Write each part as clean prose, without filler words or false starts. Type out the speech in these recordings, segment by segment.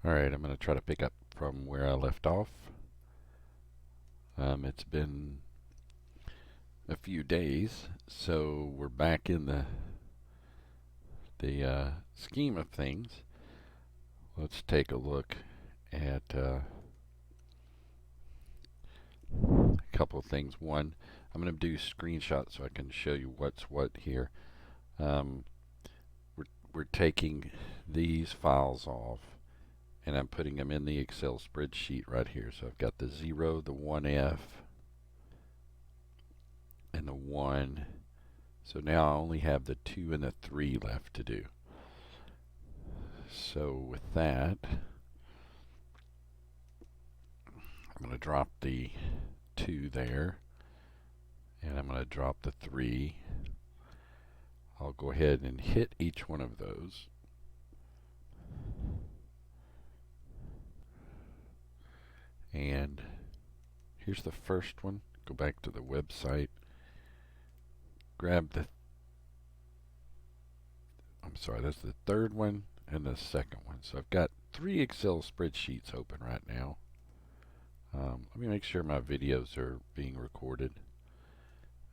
Alright, I'm going to try to pick up from where I left off. It's been a few days, so we're back in the scheme of things. Let's take a look at a couple of things. One, I'm going to do screenshots so I can show you what's what here. Um, we're taking these files off, and I'm putting them in the Excel spreadsheet right here. So I've got the 0, the 1F, and the 1. So now I only have the 2 and the 3 left to do. So with that, I'm going to drop the 2 there, and I'm going to drop the 3. I'll go ahead and hit each one of those. And here's the first one. Go back to the website. Grab the, that's the third one and the second one. So I've got 3 Excel spreadsheets open right now. Let me make sure my videos are being recorded.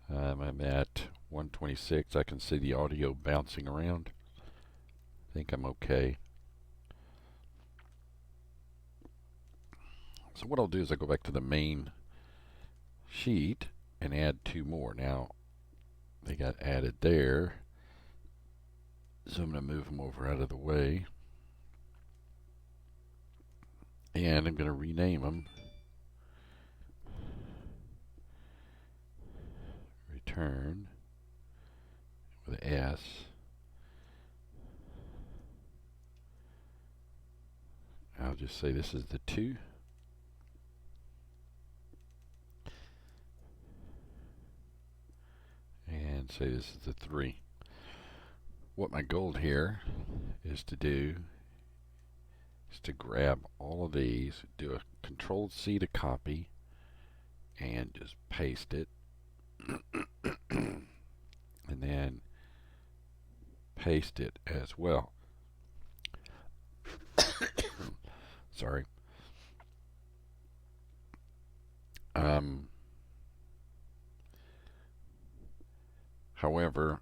I'm at 126. I can see the audio bouncing around. I think I'm okay. So what I'll do is I'll go back to the main sheet and add 2 more. Now, they got added there. So I'm going to move them over out of the way. And I'm going to rename them. Return with an S. I'll just say this is the 2. And say this is the 3. What my goal here is to do is to grab all of these, do a Control-C to copy, and just paste it. And then paste it as well. Sorry. However,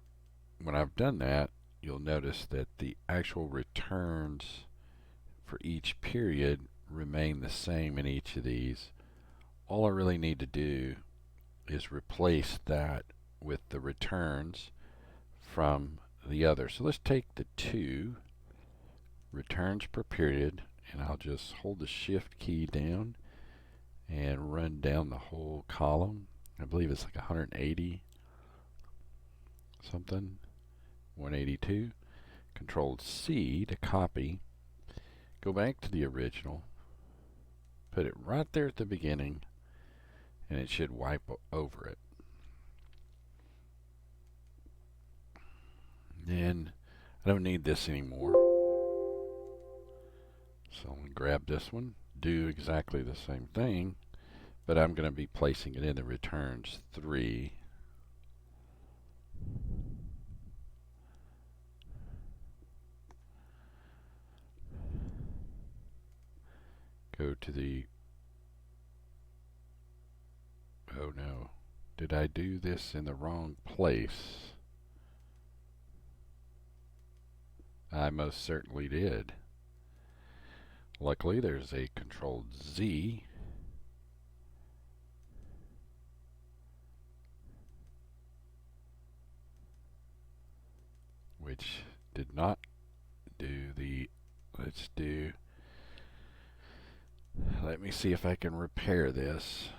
when I've done that, you'll notice that the actual returns for each period remain the same in each of these. All I really need to do is replace that with the returns from the other. So let's take the 2 returns per period, and I'll just hold the shift key down and run down the whole column. I believe it's like 180 something, 182. Control-C to copy, go back to the original, put it right there at the beginning, and it should wipe over it. Then I don't need this anymore. So I'm going to grab this one, do exactly the same thing, but I'm going to be placing it in the returns 3. Go to the, oh no, did I do this in the wrong place? I most certainly did. Luckily there's a Control-Z, which did not do the, let me see if I can repair this.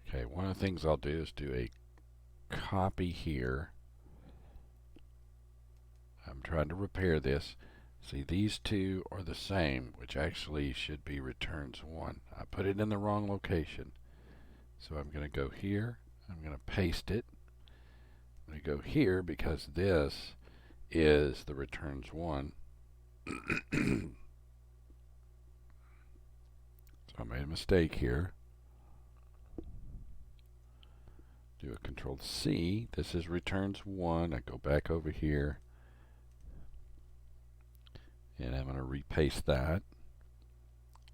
Okay, one of the things I'll do is do a copy here. I'm trying to repair this. See, these 2 are the same, which actually should be returns 1. I put it in the wrong location. So I'm going to go here. I'm going to paste it. I'm going to go here because this is the returns 1. So I made a mistake here. Do a Control C. This is returns 1. I go back over here and I'm going to repaste that.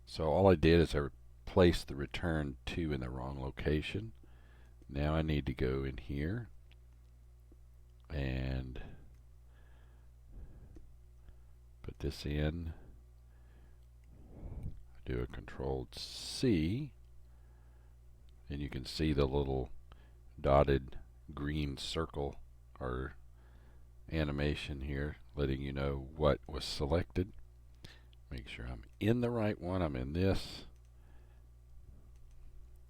So all I did is I replaced the return 2 in the wrong location. Now I need to go in here and put this in. Do a Control C, and you can see the little dotted green circle or animation here letting you know what was selected. Make sure I'm in the right one. I'm in this.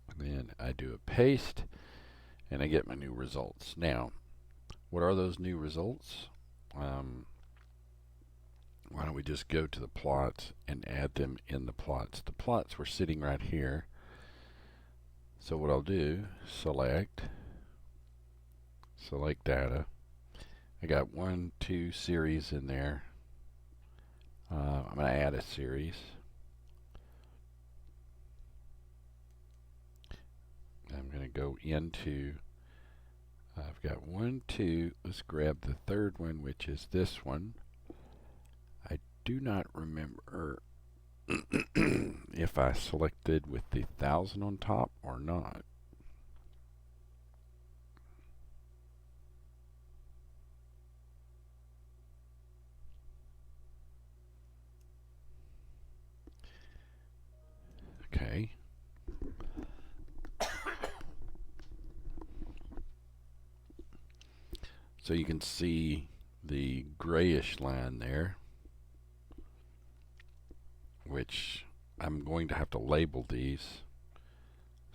And then I do a paste and I get my new results. Now, what are those new results? Why don't we just go to the plots and add them in the plots. The plots were sitting right here. So what I'll do, select data. I got 1, 2 series in there. I'm going to add a series. I'm going to go into, I've got 1, 2, let's grab the third one, which is this one. I do not remember if I selected with the 1000 on top or not. Okay. So you can see the grayish line there, which I'm going to have to label these.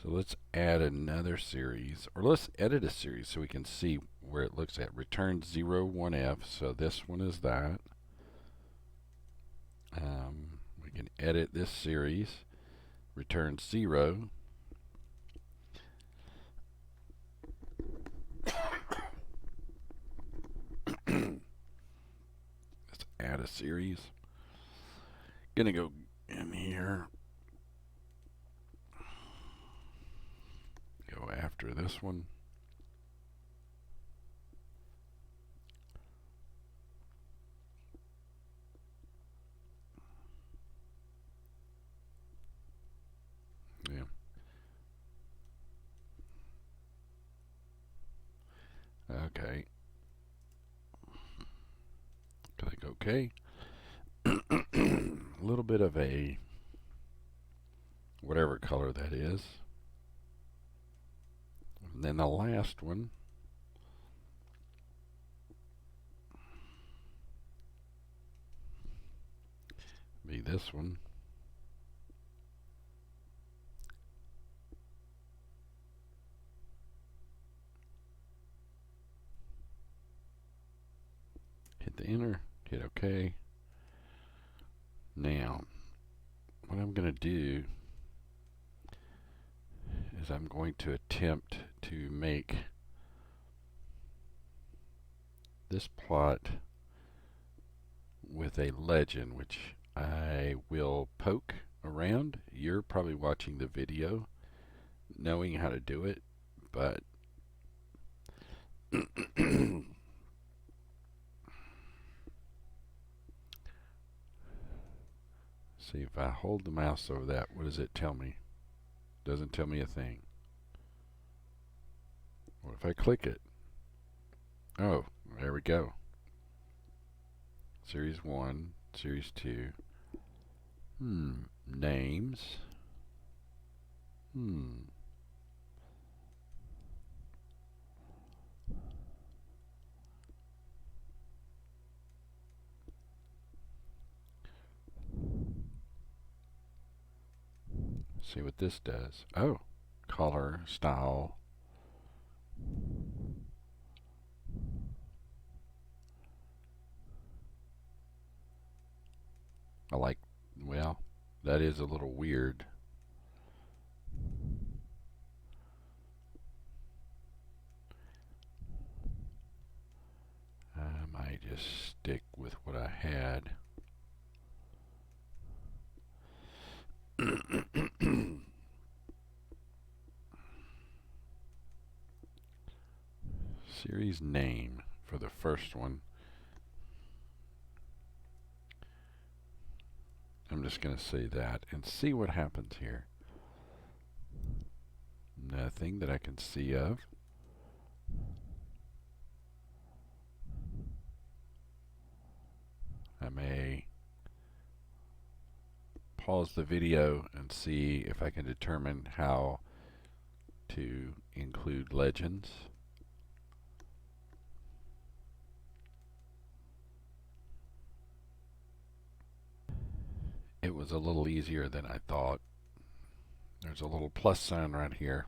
So let's add another series, or let's edit a series so we can see where it looks at. Return 0, 1F, so this one is that. We can edit this series. Return 0. Let's add a series. Gonna go in here. Go after this one. Yeah. Okay. Click OK. A little bit of a whatever color that is. And then the last one. Be this one. Hit the enter, hit OK. Now, what I'm going to do is I'm going to attempt to make this plot with a legend, which I will poke around. You're probably watching the video knowing how to do it, but see if I hold the mouse over that, what does it tell me? Doesn't tell me a thing. What if I click it? Oh, there we go. Series 1, Series 2. Names. See what this does. Oh, color, style. I like, well, that is a little weird. I might just stick with what I had. series name for the first one. I'm just going to say that and see what happens here. Nothing that I can see of. I may pause the video and see if I can determine how to include legends. It was a little easier than I thought. There's a little plus sign right here.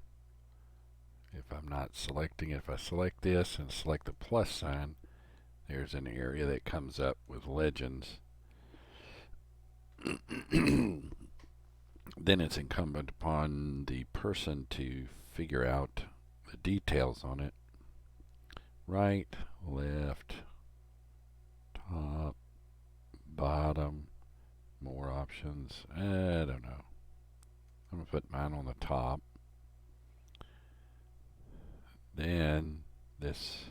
If I'm not selecting it, if I select this and select the plus sign, there's an area that comes up with legends. Then it's incumbent upon the person to figure out the details on it. Right, left, top, bottom, more options. I don't know. I'm going to put mine on the top. Then this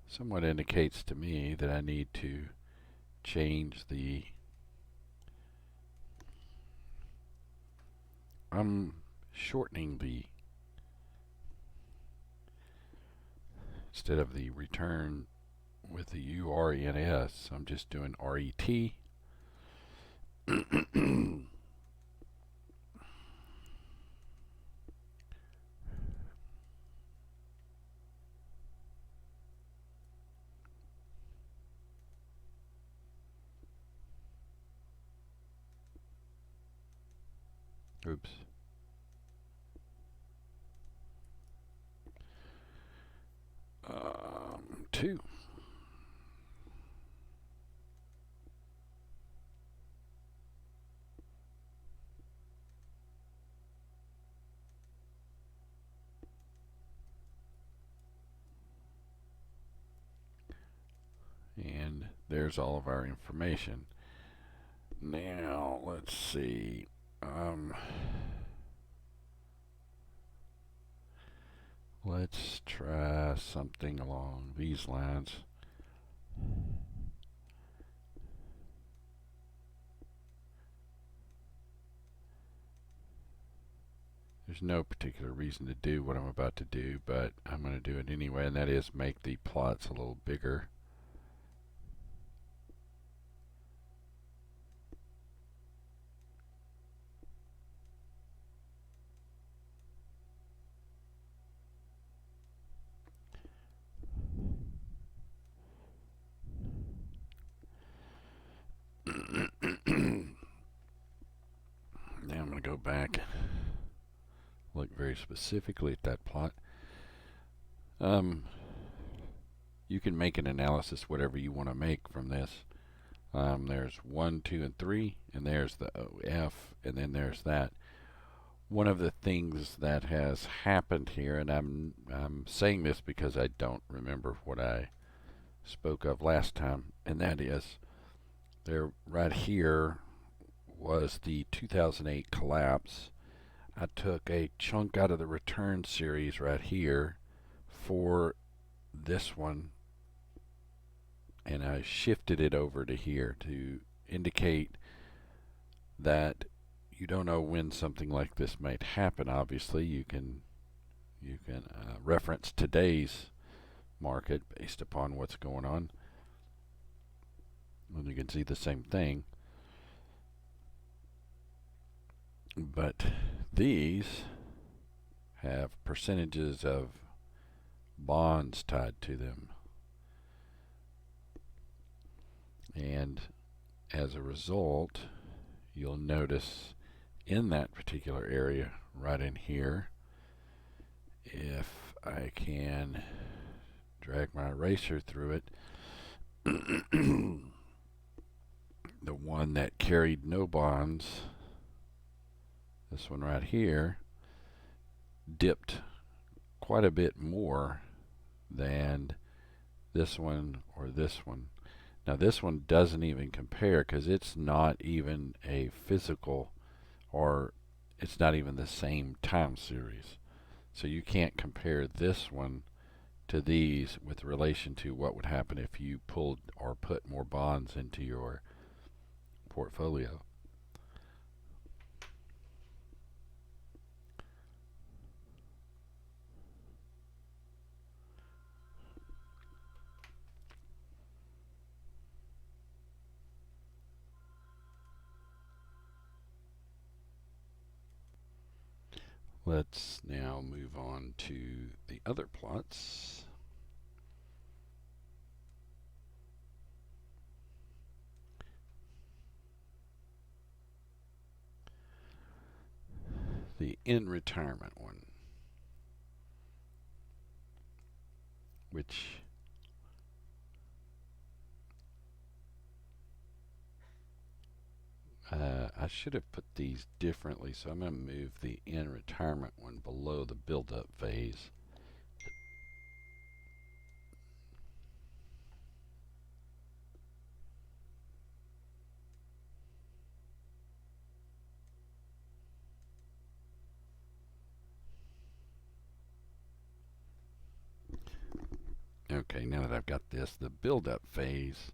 somewhat indicates to me that I need to change the I'm shortening the instead of the return with the URNS, I'm just doing RET. Oops. Two. And there's all of our information. Now, let's see. Let's try something along these lines. There's no particular reason to do what I'm about to do, but I'm going to do it anyway, and that is make the plots a little bigger. Now I'm going to go back, look very specifically at that plot. You can make an analysis whatever you want to make from this. There's 1, 2, and 3, and there's the OF, and then there's that. One of the things that has happened here, and I'm saying this because I don't remember what I spoke of last time, and that is there right here was the 2008 collapse. I took a chunk out of the return series right here for this one, and I shifted it over to here to indicate that you don't know when something like this might happen. Obviously, you can reference today's market based upon what's going on, and you can see the same thing. But these have percentages of bonds tied to them, and as a result, you'll notice in that particular area right in here, if I can drag my eraser through it, the one that carried no bonds, this one right here, dipped quite a bit more than this one or this one. Now this one doesn't even compare because it's not even a physical, or it's not even the same time series. So you can't compare this one to these with relation to what would happen if you pulled or put more bonds into your portfolio. Let's now move on to the other plots. The in retirement one, which I should have put these differently, so I'm going to move the in retirement one below the build-up phase. Okay, now that I've got this, the build-up phase,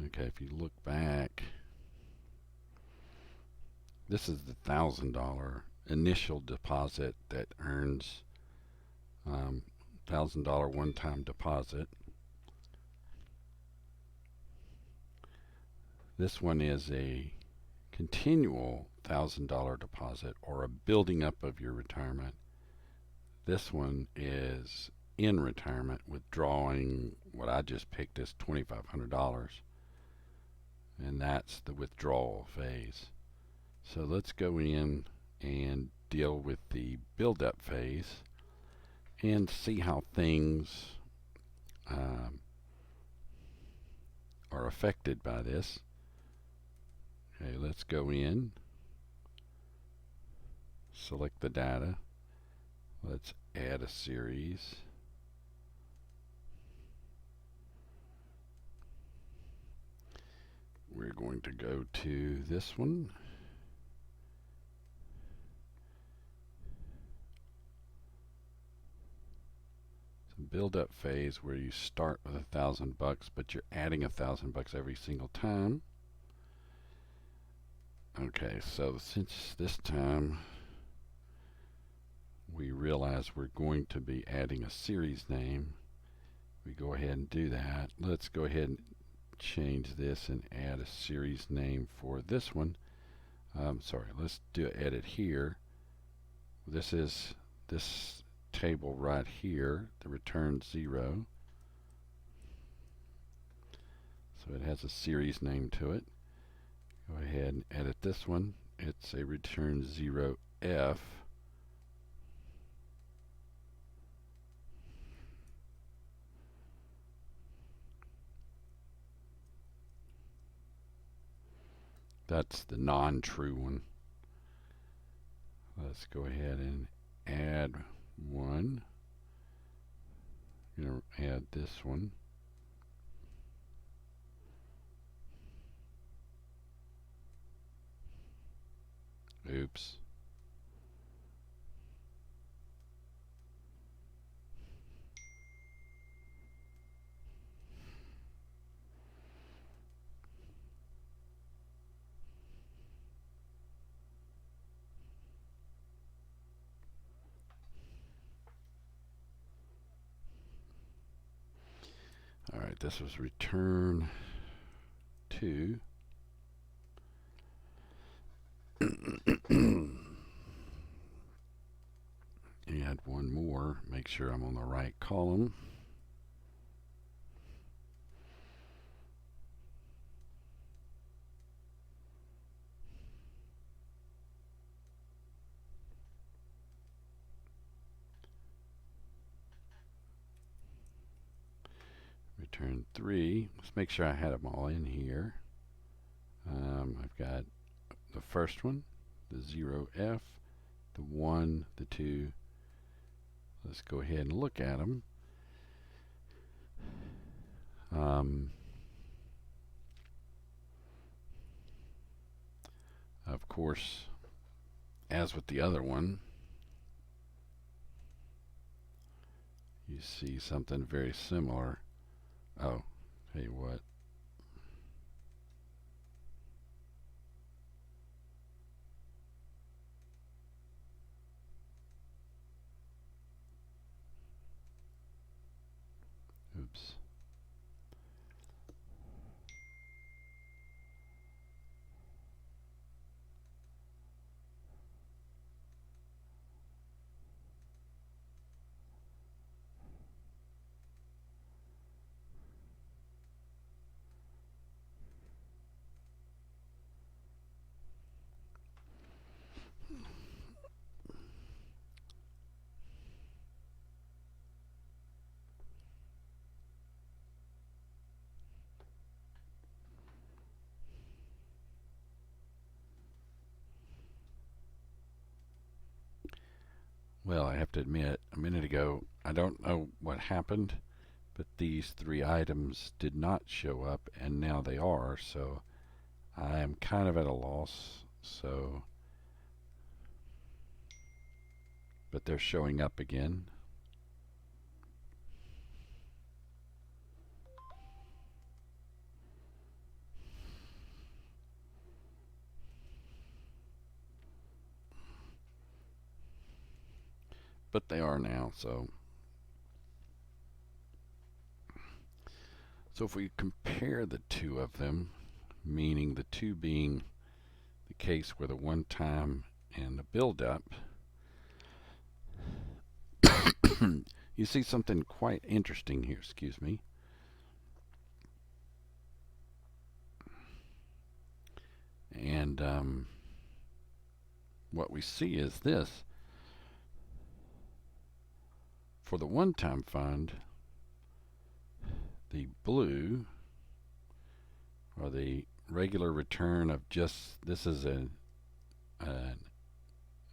okay, if you look back, this is the $1,000 initial deposit that earns $1,000 one-time deposit. This one is a continual $1,000 deposit or a building up of your retirement. This one is in retirement, withdrawing what I just picked as $2,500, and that's the withdrawal phase. So let's go in and deal with the build-up phase and see how things are affected by this. Okay, let's go in, select the data, let's add a series. We're going to go to this one. Build-up phase where you start with $1,000, but you're adding $1,000 every single time. Okay, so since this time we realize we're going to be adding a series name, we go ahead and do that. Let's go ahead and change this and add a series name for this one. Sorry, let's do an edit here. This is this table right here, the return 0. So it has a series name to it. Go ahead and edit this one. It's a return 0F. That's the non-true one. Let's go ahead and add one. I'm going to add this one. Oops. All right, this was return 2. Add one more, make sure I'm on the right column. Return 3. Let's make sure I had them all in here. I've got the first one, the 0F, the 1, the 2. Let's go ahead and look at them. Of course, as with the other one, you see something very similar. Oh, tell you what. Oops. Well, I have to admit, a minute ago, I don't know what happened, but these three items did not show up, and now they are, so I am kind of at a loss. So, but they're showing up again. But they are now, so if we compare the two of them, meaning the two being the case where the one time and the build-up, you see something quite interesting here, excuse me. And what we see is this. For the one-time fund, the blue, or the regular return of just, this is an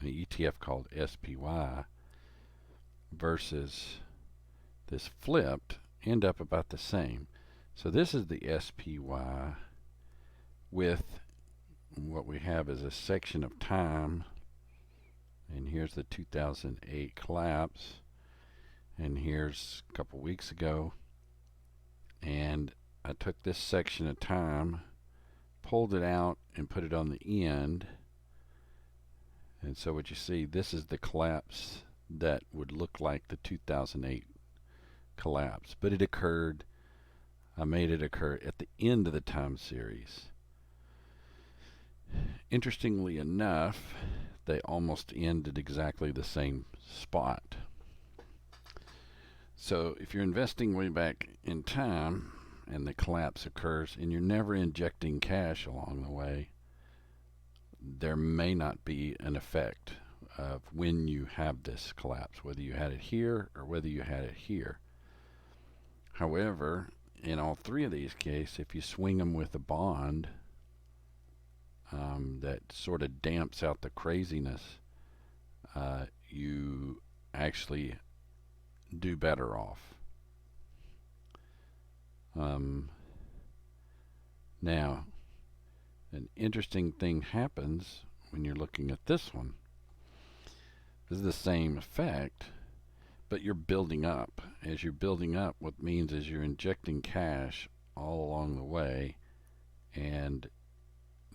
ETF called SPY, versus this flipped, end up about the same. So this is the SPY with what we have is a section of time, and here's the 2008 collapse, and here's a couple weeks ago, and I took this section of time, pulled it out, and put it on the end. And so what you see, this is the collapse that would look like the 2008 collapse, but it occurred, I made it occur at the end of the time series. Interestingly enough, they almost end at exactly the same spot. So if you're investing way back in time and the collapse occurs and you're never injecting cash along the way, there may not be an effect of when you have this collapse, whether you had it here or whether you had it here. However, in all three of these cases, if you swing them with a bond, that sort of damps out the craziness, you actually do better off. Now, an interesting thing happens when you're looking at this one. This is the same effect, but you're building up. As you're building up, what means is you're injecting cash all along the way, and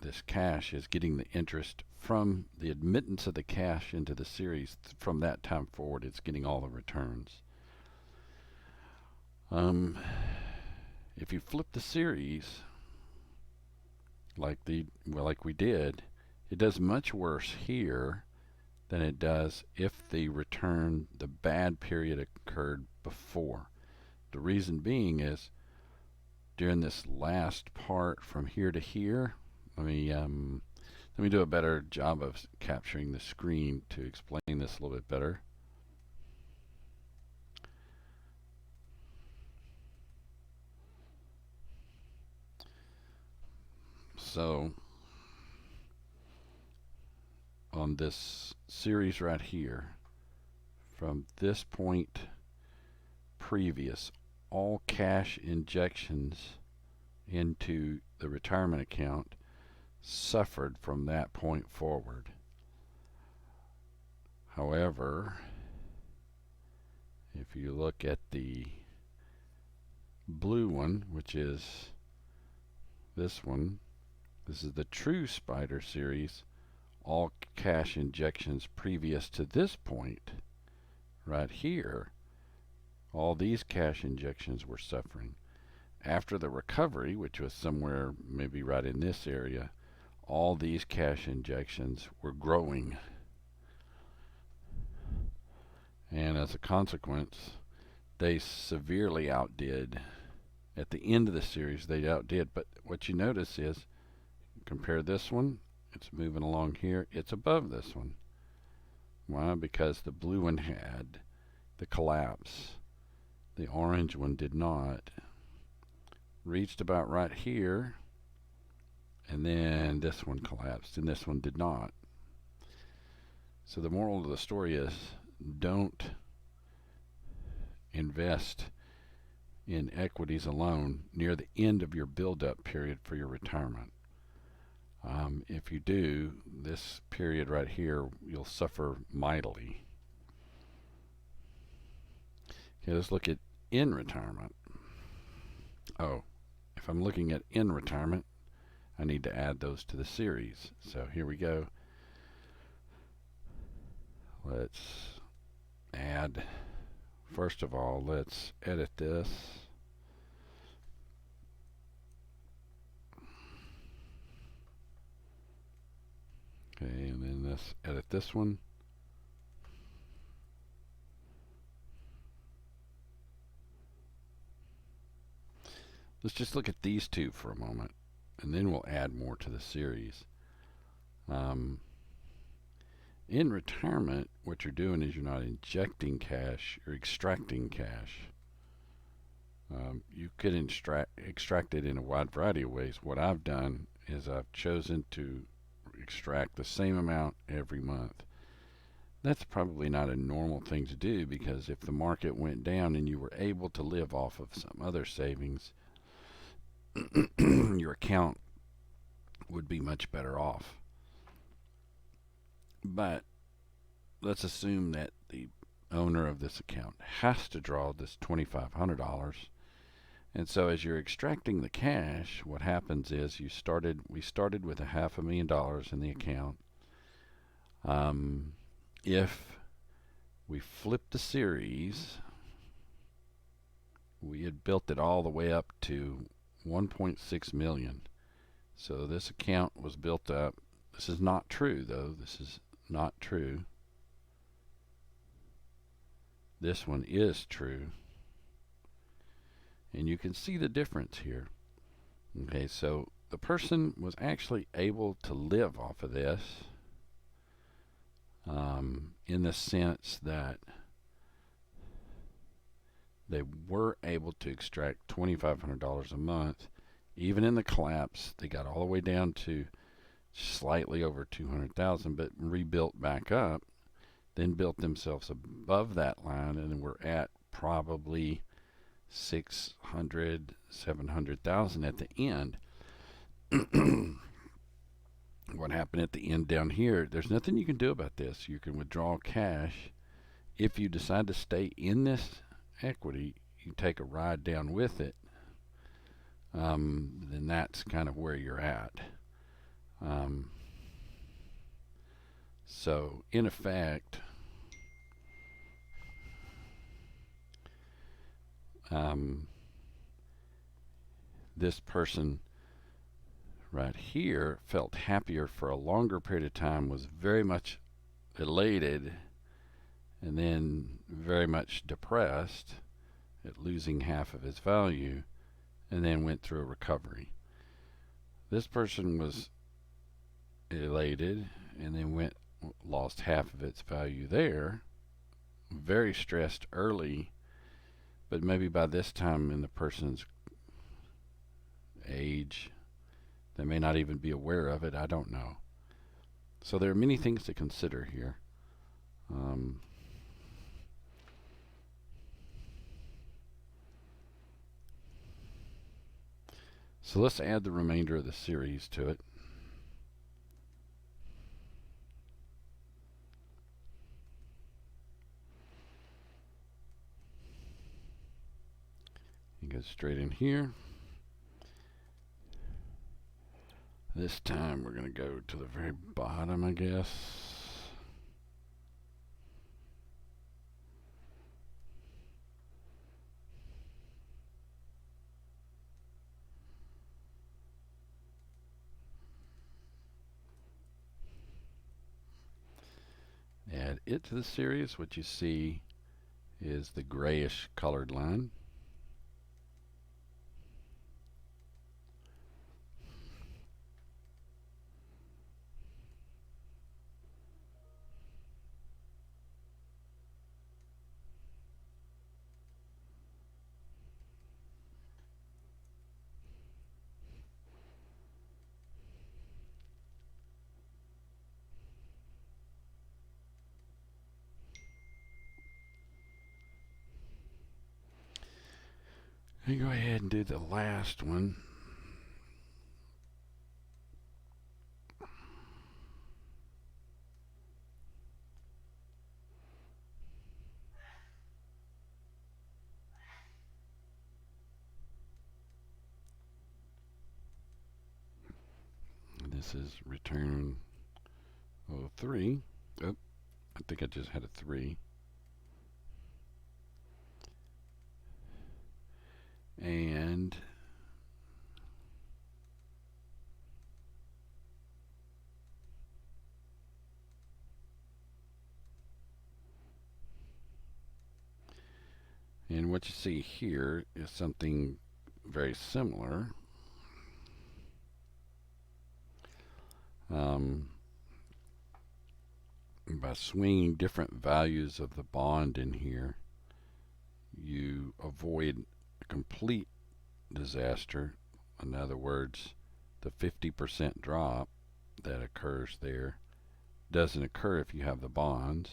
this cash is getting the interest from the admittance of the cash into the series. From that time forward, it's getting all the returns. If you flip the series like we did, it does much worse here than it does if the bad period occurred before. The reason being is during this last part from here to here, let me do a better job of capturing the screen to explain this a little bit better. So on this series right here, from this point previous, all cash injections into the retirement account suffered from that point forward. However, If you look at the blue one, which is this one, this is the true Spider series. All cash injections previous to this point, right here, all these cash injections were suffering. After the recovery, which was somewhere maybe right in this area, all these cash injections were growing. And as a consequence, they severely outdid. At the end of the series, they outdid. But what you notice is, compare this one, it's moving along here, it's above this one. Why? Because the blue one had the collapse. The orange one did not. Reached about right here, and then this one collapsed, and this one did not. So the moral of the story is, don't invest in equities alone near the end of your build-up period for your retirement. If you do, this period right here, you'll suffer mightily. Okay, let's look at in retirement. Oh, if I'm looking at in retirement, I need to add those to the series. So here we go. Let's add, first of all, let's edit this. Okay, and then let's edit this one. Let's just look at these two for a moment, and then we'll add more to the series. In retirement, what you're doing is you're not injecting cash, you're extracting cash. You could extract it in a wide variety of ways. What I've done is I've chosen to extract the same amount every month. That's probably not a normal thing to do, because if the market went down and you were able to live off of some other savings, your account would be much better off. But let's assume that the owner of this account has to draw this $2,500. And so as you're extracting the cash, what happens is we started with $500,000 in the account. If we flip the series, we had built it all the way up to 1.6 million. So this account was built up. This is not true, though. This is not true. This one is true. And you can see the difference here. Okay, so the person was actually able to live off of this, in the sense that they were able to extract $2,500 a month. Even in the collapse, they got all the way down to slightly over 200,000, but rebuilt back up, then built themselves above that line, and were at probably 600, 700,000 at the end. What happened at the end down here, there's nothing you can do about this. You can withdraw cash. If you decide to stay in this equity, you take a ride down with it, then that's kind of where you're at. So in effect, this person right here felt happier for a longer period of time, was very much elated, and then very much depressed at losing half of his value, and then went through a recovery. This person was elated and then lost half of its value there, very stressed early, but maybe by this time in the person's age, they may not even be aware of it. I don't know. So there are many things to consider here. So let's add the remainder of the series to it. Go straight in here. This time we're going to go to the very bottom, I guess. Add it to the series. What you see is the grayish colored line. And go ahead and do the last one. This is return 03. Oh, I think I just had a 3. And what you see here is something very similar. By swinging different values of the bond in here, you avoid a complete disaster. In other words, the 50% drop that occurs there doesn't occur if you have the bonds,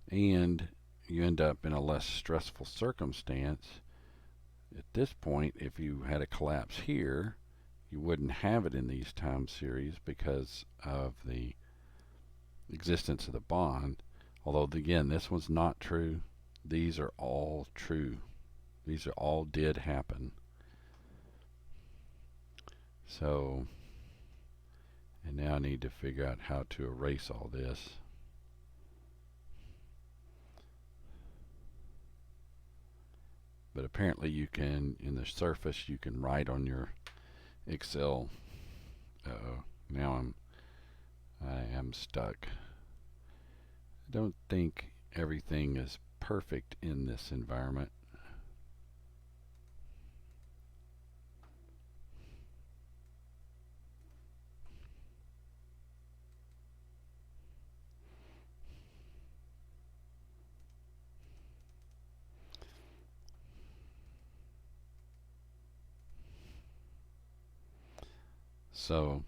and you end up in a less stressful circumstance. At this point, if you had a collapse here, you wouldn't have it in these time series because of the existence of the bond. Although again, this one's not true. These are all true. These are all did happen. So, and now I need to figure out how to erase all this. But apparently you can, in the surface, you can write on your Excel. Now I am stuck. I don't think everything is perfect in this environment. So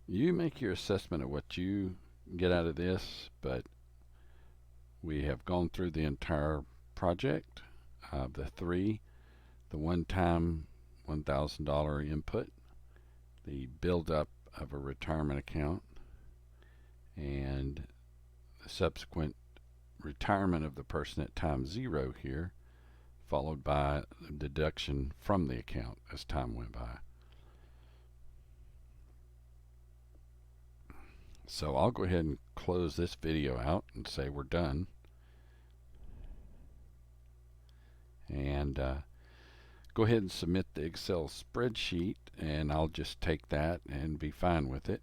you make your assessment of what you get out of this, but we have gone through the entire project of the 3, the one-time $1,000 input, the build-up of a retirement account, and the subsequent retirement of the person at time 0 here, followed by a deduction from the account as time went by. So I'll go ahead and close this video out and say we're done. And go ahead and submit the Excel spreadsheet, and I'll just take that and be fine with it.